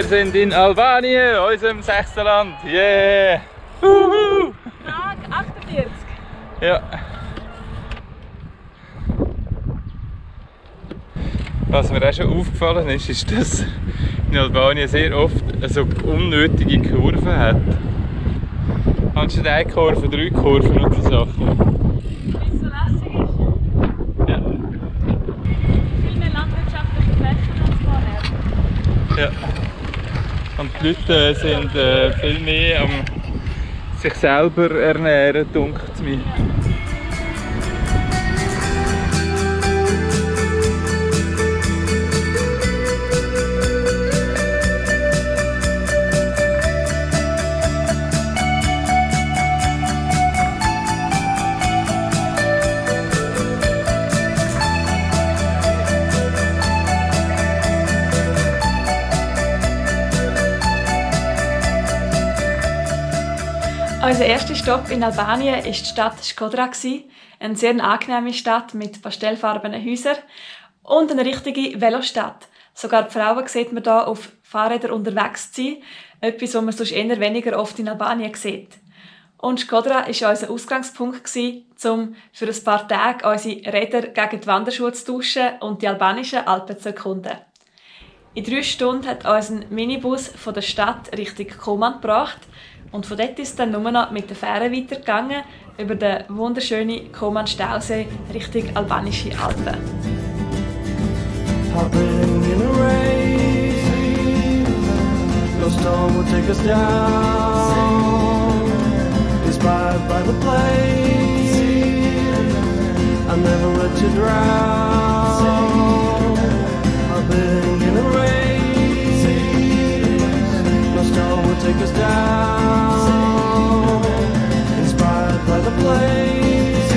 sind in Albanien, unserem 6. Land. Yeah! Tag 48. Ja. Was mir auch schon aufgefallen ist, ist, dass in Albanien sehr oft so unnötige Kurven hat. Anstatt eine Kurve, 3 Kurven und so Sachen. Wie es so lässig ist. Ja. Viel mehr landwirtschaftliche Flächen als vorher. Ja. Und die Leute sind viel mehr am sich selber ernähren, dunkt es mir. Unser erster Stopp in Albanien war die Stadt Shkodra. Eine sehr angenehme Stadt mit pastellfarbenen Häusern und eine richtige Velostadt. Sogar die Frauen sieht man hier auf Fahrrädern unterwegs sein, etwas, was man sonst eher weniger oft in Albanien sieht. Und Shkodra war unser Ausgangspunkt, um für ein paar Tage unsere Räder gegen die Wanderschuhe zu tauschen und die albanischen Alpen zu erkunden. In 3 Stunden hat uns ein Minibus von der Stadt Richtung Koman gebracht. Und von dort ist es dann nur noch mit der Fähre weitergegangen, über den wunderschönen Koman-Stausee Richtung albanische Alpen. Hopping in a race, no storm will take us down. Inspired by the place, I'll never let you drown. Hopping in a race, no storm will take us down. By the place,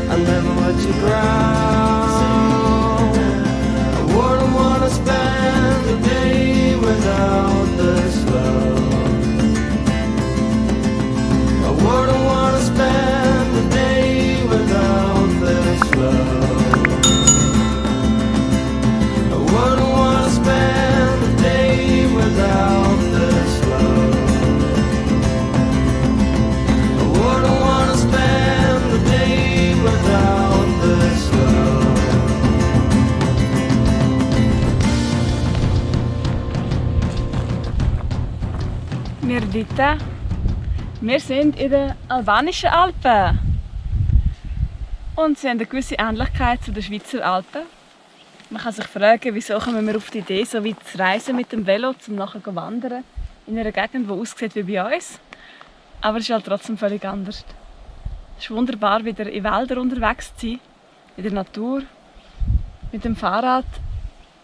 I'll never let you drown. I wouldn't wanna spend the day without this love. I wouldn't wanna spend the day without this love. I wouldn't wanna spend the day without this love. Wir sind in den albanischen Alpen. Und sie haben eine gewisse Ähnlichkeit zu den Schweizer Alpen. Man kann sich fragen, wieso kommen wir auf die Idee, so weit zu reisen mit dem Velo, um nachher zu wandern, in einer Gegend, die aussieht wie bei uns. Aber es ist halt trotzdem völlig anders. Es ist wunderbar, wieder in Wäldern unterwegs zu sein, in der Natur. Mit dem Fahrrad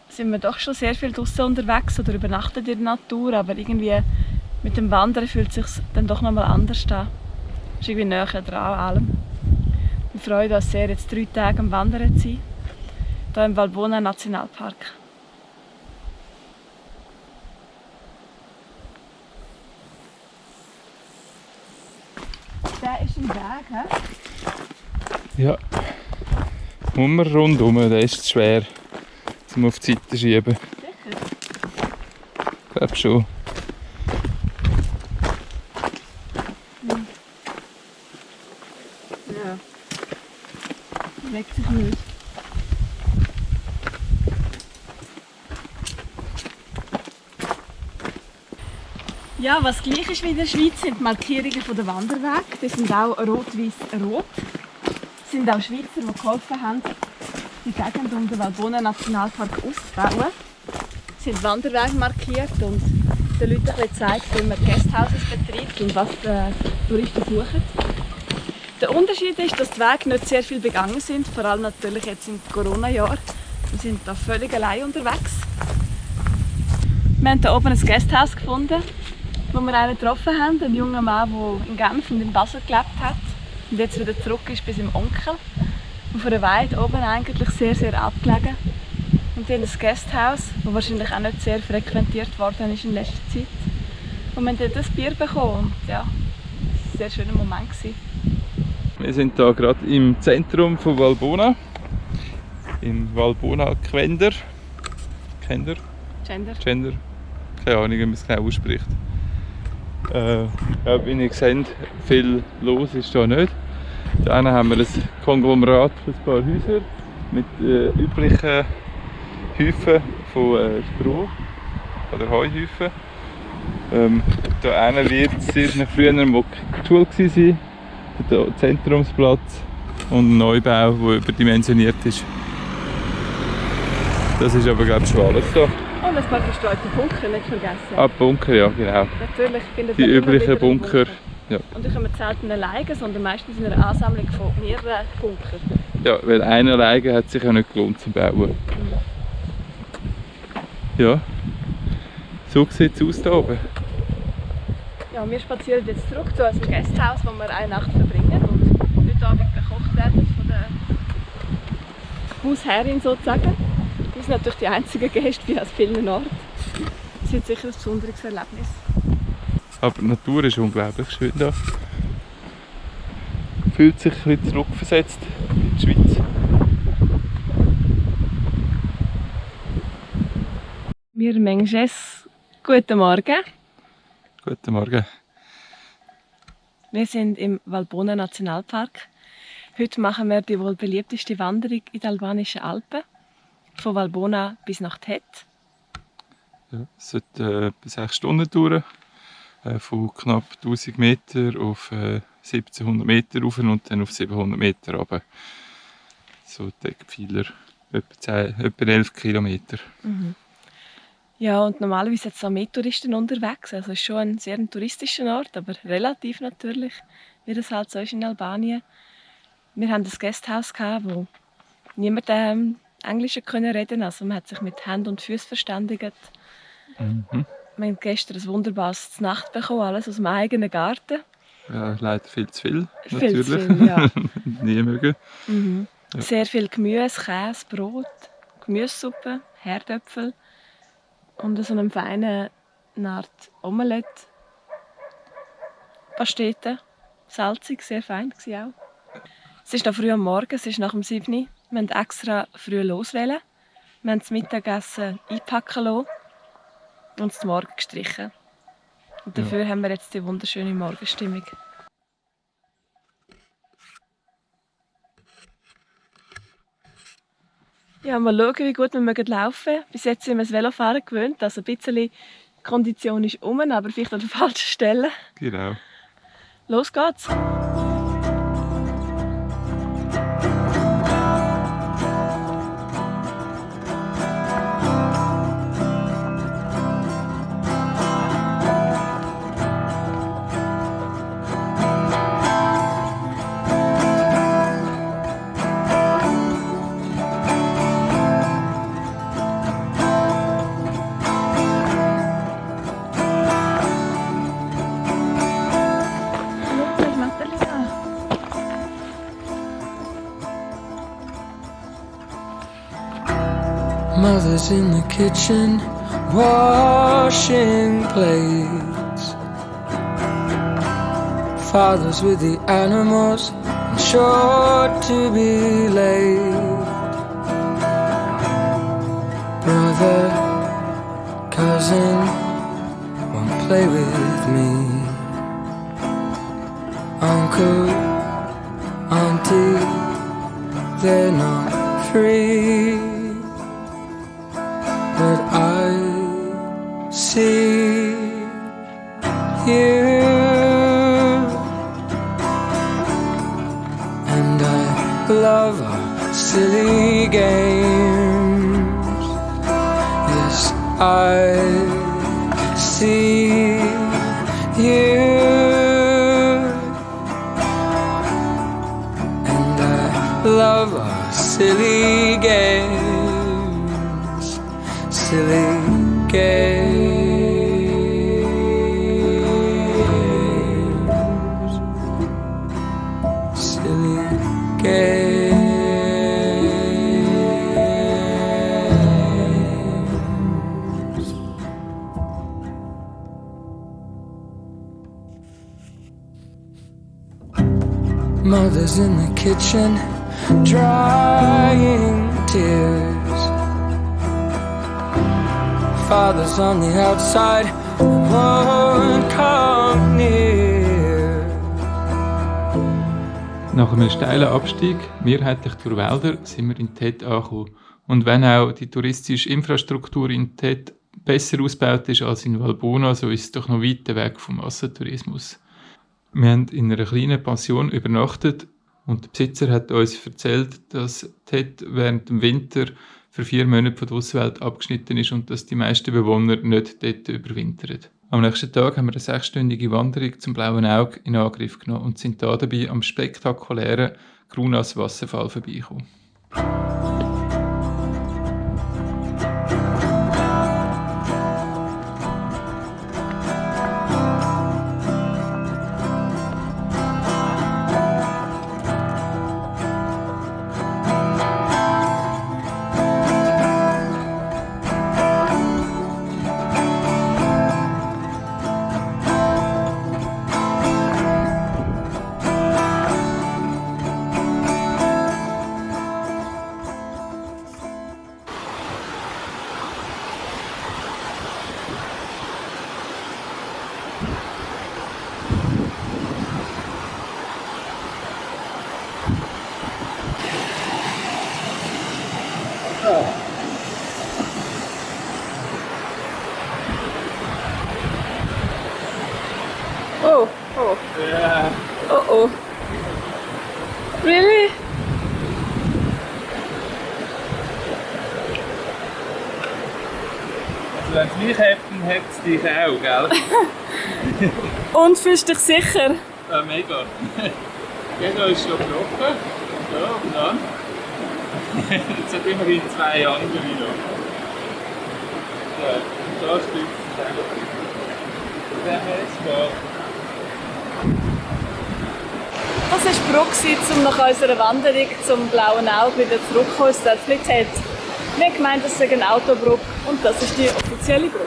sind wir doch schon sehr viel draußen unterwegs oder übernachten in der Natur, aber irgendwie mit dem Wandern fühlt es sich dann doch noch mal anders an. Es ist irgendwie näher dran an allem. Wir freuen uns sehr, jetzt 3 Tage am Wandern zu sein, hier im Valbona Nationalpark. Der ist ein Weg, hä? Ja. Muss man rundum, der ist zu schwer, um auf die Seite zu schieben. Sicher? Ich glaube schon. Ja. Legt sich nicht. Ja, was gleich ist wie in der Schweiz, sind die Markierungen der Wanderwege. Die sind auch rot-weiß-rot. Es sind auch Schweizer, die geholfen haben, die Gegend um den Valbona Nationalpark auszubauen. Es sind Wanderwege markiert und den Leuten gezeigt, wie man Guesthouses betreibt und was die Touristen suchen. Der Unterschied ist, dass die Wege nicht sehr viel begangen sind, vor allem natürlich jetzt im Corona-Jahr. Wir sind da völlig allein unterwegs. Wir haben hier oben ein Guesthouse gefunden, wo wir einen getroffen haben, einen jungen Mann, der in Genf und in Basel gelebt hat und jetzt wieder zurück ist bei seinem Onkel. Auf einer Weide oben eigentlich sehr, sehr abgelegen. Und die haben ein Guesthouse, das wahrscheinlich auch nicht sehr frequentiert worden ist in letzter Zeit. Und wir haben dort ein Bier bekommen. Und ja, das war ein sehr schöner Moment. Wir sind hier gerade im Zentrum von Valbona, im Valbona Kvender. Gender. Keine Ahnung, wie man es genau ausspricht. Ja, wie ihr seht, viel los ist da nicht. Da haben wir ein Konglomerat von ein paar Häusern mit üblichen Häufen von Stroh oder Heuhäufen. Da wird sehr früher mal die Schule sein, der Zentrumsplatz und ein Neubau, der überdimensioniert ist. Das ist aber glaube ich schon alles da. Und ein paar verstreute Bunker, nicht vergessen. Ah, Bunker, ja genau. Natürlich findet Die man immer üblichen wieder einen Bunker. Ja. Und die kommen selten alleine, sondern meistens in einer Ansammlung von mehreren Bunkern. Ja, weil einer alleine hat sich ja nicht gelohnt zum Bauen. Ja, so sieht es aus hier oben. Ja, wir spazieren jetzt zurück zu unserem Gasthaus, wo wir eine Nacht verbringen und heute Abend bekocht werden von der Hausherrin sozusagen. Wir sind natürlich die einzigen Gäste wie aus vielen Orten. Das wird sicher ein besonderes Erlebnis. Aber die Natur ist unglaublich schön hier. Fühlt sich ein bisschen zurückversetzt in die Schweiz. Wir Menges, guten Morgen. Guten Morgen. Wir sind im Valbona Nationalpark. Heute machen wir die wohl beliebteste Wanderung in den albanischen Alpen. Von Valbona bis nach Tet. Ja, es sollte 6 Stunden dauern. Von knapp 1000 Meter auf 1700 Meter rauf und dann auf 700 Meter runter. So Deckpfeiler, etwa 11 Kilometer. Mhm. Ja, und normalerweise sind so mehr Touristen unterwegs. Also es ist schon ein sehr touristischer Ort, aber relativ natürlich, wie das halt so ist in Albanien. Wir hatten ein Gasthaus, wo niemand Englisch reden konnte. Also man hat sich mit Händen und Füßen verständigt. Mhm. Wir haben gestern ein wunderbares Nacht bekommen, alles aus dem eigenen Garten. Ja, leider viel zu viel, Viel natürlich. zu viel, ja. Nie mögen. Mhm. Ja. Sehr viel Gemüse, Käse, Brot, Gemüsesuppe, Herdöpfel und so eine feine Art Omelette. Pastete, salzig, sehr fein war auch. Es ist noch früh am Morgen, es ist nach dem 7 Uhr. Wir haben extra früh loswählen. Wir haben das Mittagessen einpacken lassen und es zum Morgen gestrichen. Und dafür haben wir jetzt die wunderschöne Morgenstimmung. Ja, mal schauen, wie gut wir laufen mögen. Bis jetzt sind wir das Velofahren gewöhnt, also ein bisschen Kondition ist um, aber vielleicht an der falschen Stelle. Genau. Los geht's! Mother's in the kitchen, washing plates. Father's with the animals, and sure to be late. Brother, cousin, won't play with me. Uncle, auntie, they're not free. But I see you, and I love our silly games. Yes, I see you, and I love our silly games. Silly games, silly games. Mother's in the kitchen, drying tears. father's on the outside, won't come near. Nach einem steilen Abstieg, mehrheitlich durch Wälder, sind wir in Tet angekommen. Und wenn auch die touristische Infrastruktur in Tet besser ausgebaut ist als in Valbona, so ist es doch noch weit weg vom Massentourismus. Wir haben in einer kleinen Pension übernachtet und der Besitzer hat uns erzählt, dass Tet während dem Winter für 4 Monate von der Außenwelt abgeschnitten ist und dass die meisten Bewohner nicht dort überwintern. Am nächsten Tag haben wir eine 6-stündige Wanderung zum Blauen Auge in Angriff genommen und sind dabei am spektakulären Krunas-Wasserfall vorbeigekommen. Oh, oh. Ja. Oh, oh. Really? Also wenn es mich hebt, dann hebt es dich auch, gell? Und fühlst dich sicher? Ja, mega. Genau, ist schon gebrochen. Ja, und dann? Jetzt hat immerhin 2 andere noch. Ja, und da stützt es auch. Der jetzt geht. Das war die Brücke, um nach unserer Wanderung zum Blauen Auge wieder zurückzukommen ins Dörfli Tet. Wir gemeint, das ist eine Autobrücke und das ist die offizielle Brücke.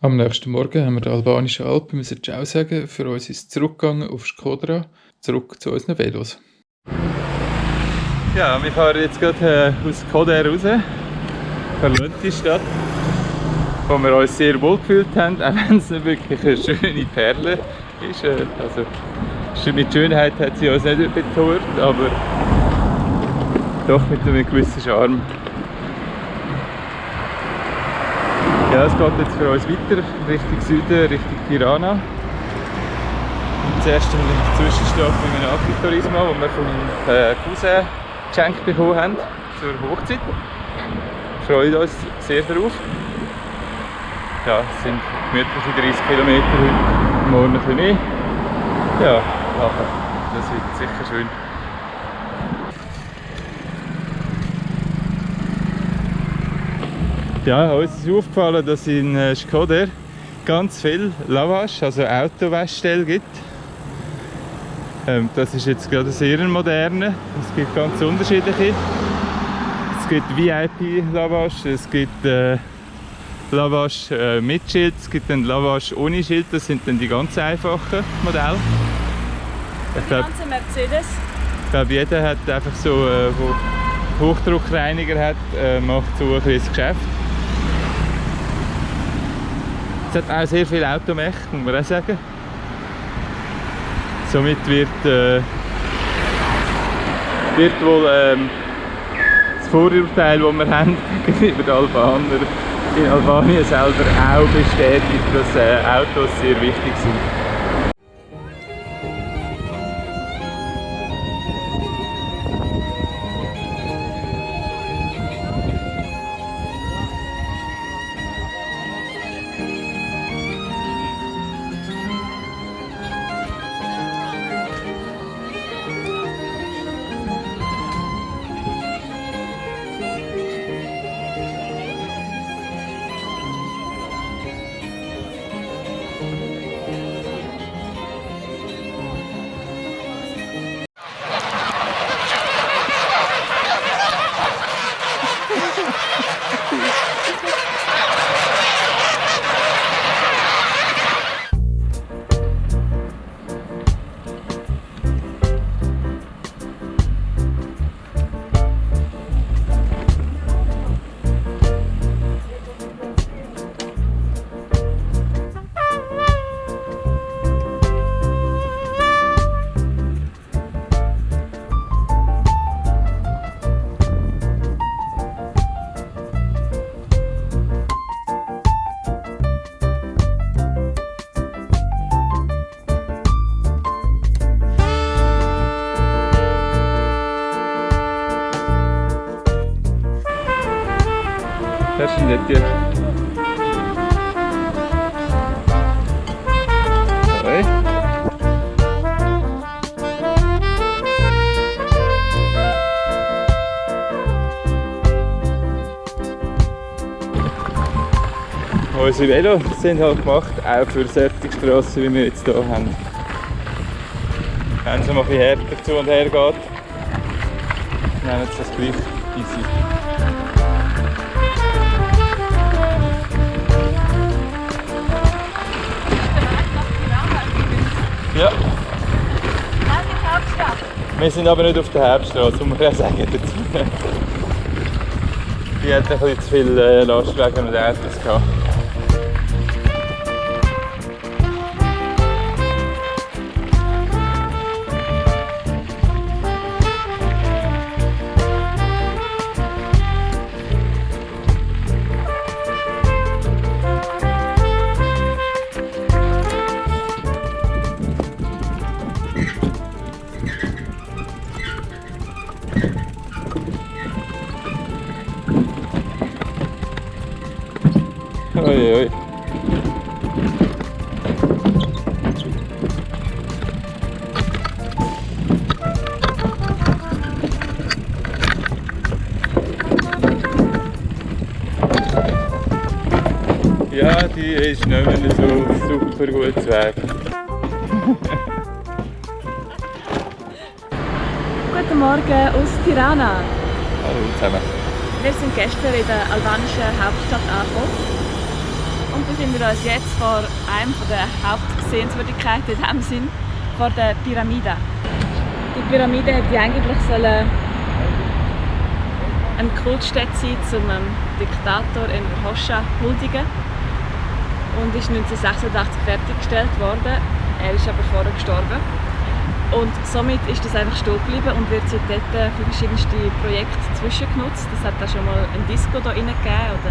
Am nächsten Morgen haben wir den albanischen Alpen Ciao sagen. Für uns ist es zurückgegangen auf Škodra, zurück zu unseren Velos. Ja, wir fahren jetzt gerade aus Škodra raus, verlassen die Stadt, wo wir uns sehr wohl gefühlt haben, auch wenn es nicht wirklich eine schöne Perle ist. Also, mit Schönheit hat sie uns nicht betont, aber doch mit einem gewissen Charme. Ja, es geht jetzt für uns weiter Richtung Süden, Richtung Tirana. Zuerst ein Zwischenstopp in einem Agriturismo, den wir vom Cousin geschenkt bekommen haben zur Hochzeit. Wir freuen uns sehr darauf. Ja, es sind gemütliche 30 Kilometer heute, morgen ein bisschen mehr. Ja, aber das wird sicher schön. Ja, uns ist aufgefallen, dass in Škodra ganz viel Lavage, also Autowaschstelle gibt. Das ist jetzt gerade sehr moderne. Es gibt ganz unterschiedliche. Es gibt VIP-Lavage, es gibt Lavage mit Schild, es gibt dann Lavage ohne Schild, das sind dann die ganz einfachen Modelle. Ich glaube, Mercedes. Jeder hat einfach so, wo Hochdruckreiniger hat, macht so ein bisschen das Geschäft. Es hat auch sehr viel Automech, muss man auch sagen. Somit wird wohl das Vorurteil, das wir haben gegenüber den Albanern in Albanien selber auch bestätigt, dass Autos sehr wichtig sind. nicht die. Hey. Unsere Velos sind halt gemacht, auch für solche Strassen, wie wir jetzt hier haben. Wenn es mal ein bisschen härter zu und her geht, nehmen sie das gleich easy. Ja. Wir sind aber nicht auf der Hauptstraße, muss man auch sagen dazu. Die hat ein bisschen zu viel Lastwagen und Autos gehabt. Oi, oi. Ja, die ist nicht mehr so super gut Weg. Guten Morgen aus Tirana. Hallo zusammen. Wir sind gestern in der albanischen Hauptstadt angekommen und befinden uns jetzt vor einem der Hauptsehenswürdigkeiten in diesem Sinn, vor der Pyramide. Die Pyramide hätte eigentlich eine Kultstätte sein, um dem Diktator Enver Hoxha huldigen. Und ist 1986 fertiggestellt worden. Er ist aber vorher gestorben. Und somit ist das einfach stehen geblieben und wird seitdem für verschiedenste Projekte zwischengenutzt. Das hat auch schon mal ein Disco hier rein gegeben oder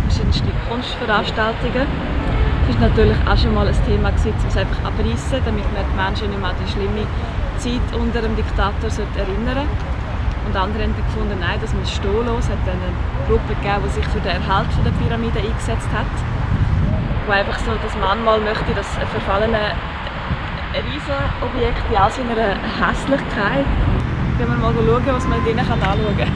verschiedenste Kunstveranstaltungen. Das war natürlich auch schon mal ein Thema, um es einfach abreißen, damit man die Menschen nicht mehr an die schlimme Zeit unter dem Diktator erinnern sollte. Und andere haben gefunden, nein, das muss stehen lassen. Es hat dann eine Gruppe gegeben, die sich für den Erhalt der Pyramide eingesetzt hat. Wo einfach so das Mahnmal möchte, das verfallene Riesenobjekt in all seiner Hässlichkeit. Gehen wir mal schauen, was man drinnen anschauen kann.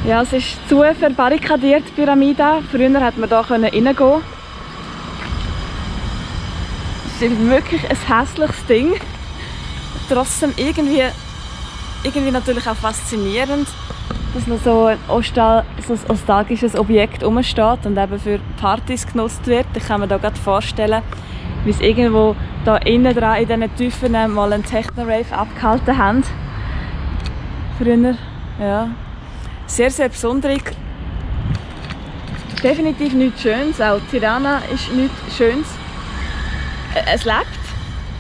Ja, es ist zu verbarrikadiert, die Pyramide. Früher konnte man hier reingehen. Es ist wirklich ein hässliches Ding. Trotzdem irgendwie natürlich auch faszinierend, dass noch so ein nostalgisches Objekt rumsteht und eben für Partys genutzt wird. Ich kann mir da gerade vorstellen, wie es irgendwo da innen dran in diesen Tiefen mal einen Techno-Rave abgehalten haben. Früher, ja. Sehr, sehr besonders. Definitiv nichts Schönes. Auch Tirana ist nichts Schönes. Es lebt.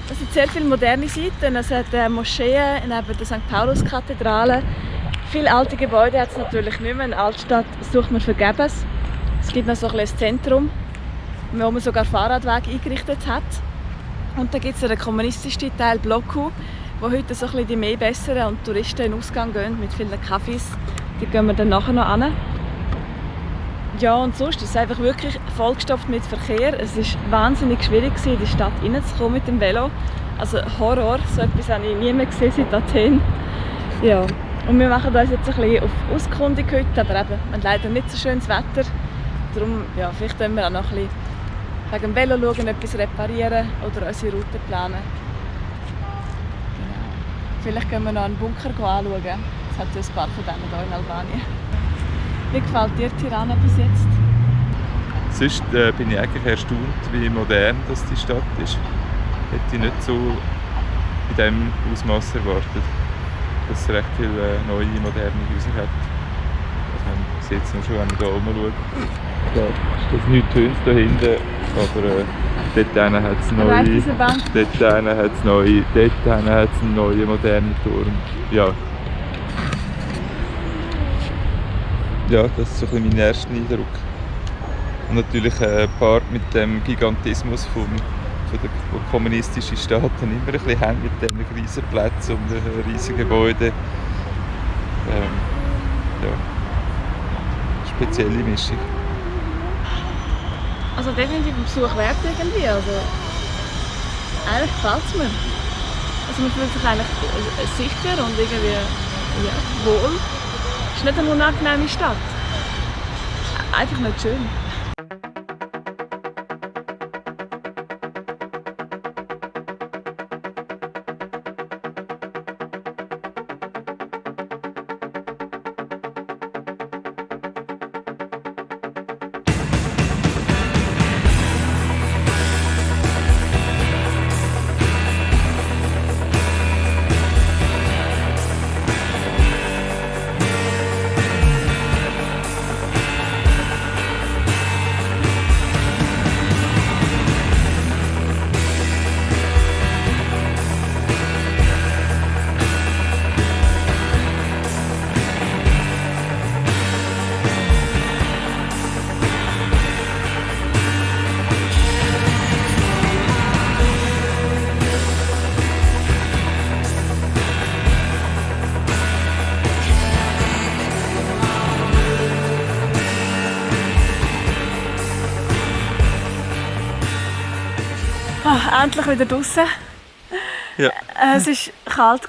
Es hat sehr viele moderne Seiten. Es hat Moscheen neben der St. Paulus-Kathedrale. Viele alte Gebäude hat es natürlich nicht mehr. In der Altstadt sucht man vergebens. Es gibt noch so ein Zentrum, wo man sogar Fahrradwege eingerichtet hat. Und dann gibt es einen kommunistischen Teil, Bloku, wo heute so die mehr besseren und Touristen in den Ausgang gehen mit vielen Cafés. Die gehen wir dann nachher noch an. Ja, und sonst ist es einfach wirklich vollgestopft mit Verkehr. Es war wahnsinnig schwierig, in die Stadt reinzukommen mit dem Velo. Also Horror, so etwas habe ich nie mehr gesehen seit Athen. Ja. Und wir machen uns jetzt ein bisschen auf Auskundung heute, aber eben, wir haben leider nicht so schönes Wetter. Darum, ja, vielleicht können wir auch noch ein bisschen wegen dem Velo schauen, etwas reparieren oder unsere Route planen. Genau. Vielleicht können wir noch einen Bunker anschauen. Es hat ja ein paar von denen hier in Albanien. Wie gefällt dir Tirana bis jetzt? Sonst bin ich eigentlich erstaunt, wie modern das die Stadt ist. Hätte ich nicht so in diesem Ausmaß erwartet, dass es recht viele neue, moderne Häuser hat. Also man sieht es nur schon, wenn man hier oben schaut. Da ist das nichts Schönes da hinten, aber dort hat es neue, dort hat es einen neuen, modernen Turm. Ja, das ist so ein bisschen mein erster Eindruck. Und natürlich gepaart mit dem Gigantismus von den kommunistischen Staaten immer ein bisschen hängen mit diesen riesigen Plätzen und riesigen Gebäuden. Ja. spezielle Mischung. Also definitiv ein Besuch wert irgendwie. Also, eigentlich gefällt es mir. Also man fühlt sich eigentlich sicher und irgendwie wohl. Es ist nicht eine unangenehme Stadt. Einfach nicht schön. Endlich wieder draußen. Ja. Es war kalt,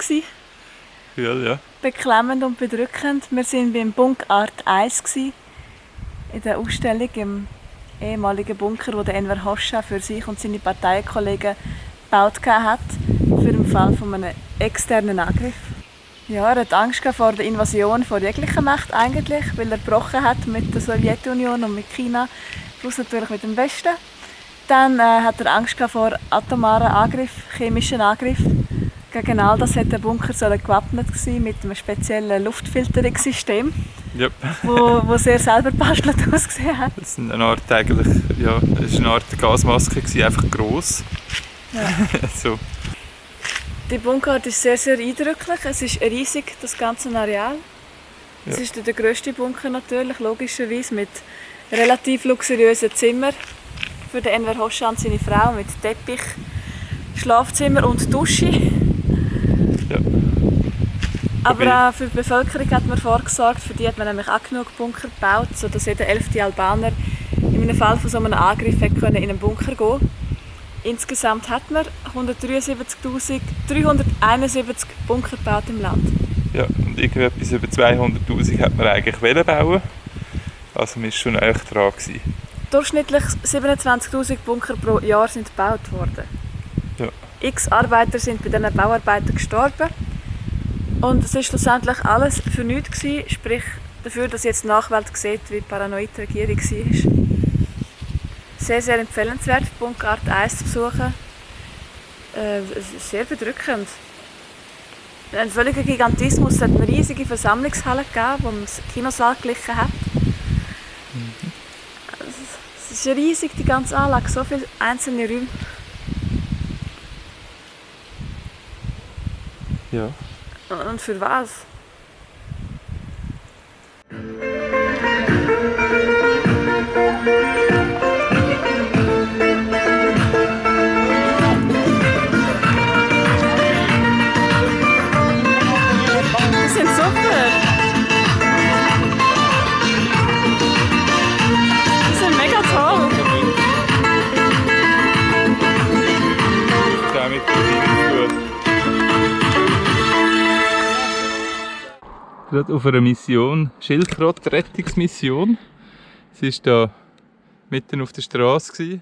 Cool, ja. beklemmend und bedrückend. Wir waren beim Bunkart 1 in der Ausstellung im ehemaligen Bunker, den Enver Hoxha für sich und seine Parteienkollegen gebaut hat, für den Fall von einem externen Angriff. Ja, er hat Angst vor der Invasion von jeglicher Macht eigentlich, weil er gebrochen hat mit der Sowjetunion und mit China, plus natürlich mit dem Westen. Dann hat er Angst vor atomaren Angriff, chemischen Angriff. Gegen all das hat der Bunker gewappnet sein mit einem speziellen Luftfilterungssystem, Yep. wo sehr selber bastelt ausgesehen hat. Das ist eine Art, eigentlich, ja, es war eine Art Gasmaske, einfach gross. Ja. So. Die Bunkart ist sehr, sehr eindrücklich. Es ist riesig, das ganze Areal. Es Ja. ist der grösste Bunker natürlich, logischerweise, mit relativ luxuriösen Zimmern für den Enver Hoxha und seine Frau, mit Teppich, Schlafzimmer und Dusche. Ja. Aber auch für die Bevölkerung hat man vorgesorgt, für die hat man nämlich auch genug Bunker gebaut, sodass jeder 11. Albaner in einem Fall von so einem Angriff in einen Bunker gehen. Insgesamt hat man 173.371 Bunker gebaut im Land. Ja, und irgendwie etwas über 200'000 hat man eigentlich wollen bauen. Also man war schon echt dran gewesen. Durchschnittlich 27'000 Bunker pro Jahr sind gebaut worden. Ja. X Arbeiter sind bei diesen Bauarbeiten gestorben. Und es war schlussendlich alles für nichts gewesen, sprich dafür, dass jetzt die Nachwelt sieht, wie paranoid die Regierung war. Sehr, sehr empfehlenswert, Bunkart 1 zu besuchen. Sehr bedrückend. Ein völliger Gigantismus. Es hat eine riesige Versammlungshalle gegeben, die man das Kinosaal geglichen hat. Es ist riesig, die ganze Anlage, so viele einzelne Räume. Ja. Und für was? Die sind super! Die sind mega toll! Ja, mit der gut. Gerade auf einer Mission, Schildkrötenrettungsmission. Sie war da mitten auf der Straße.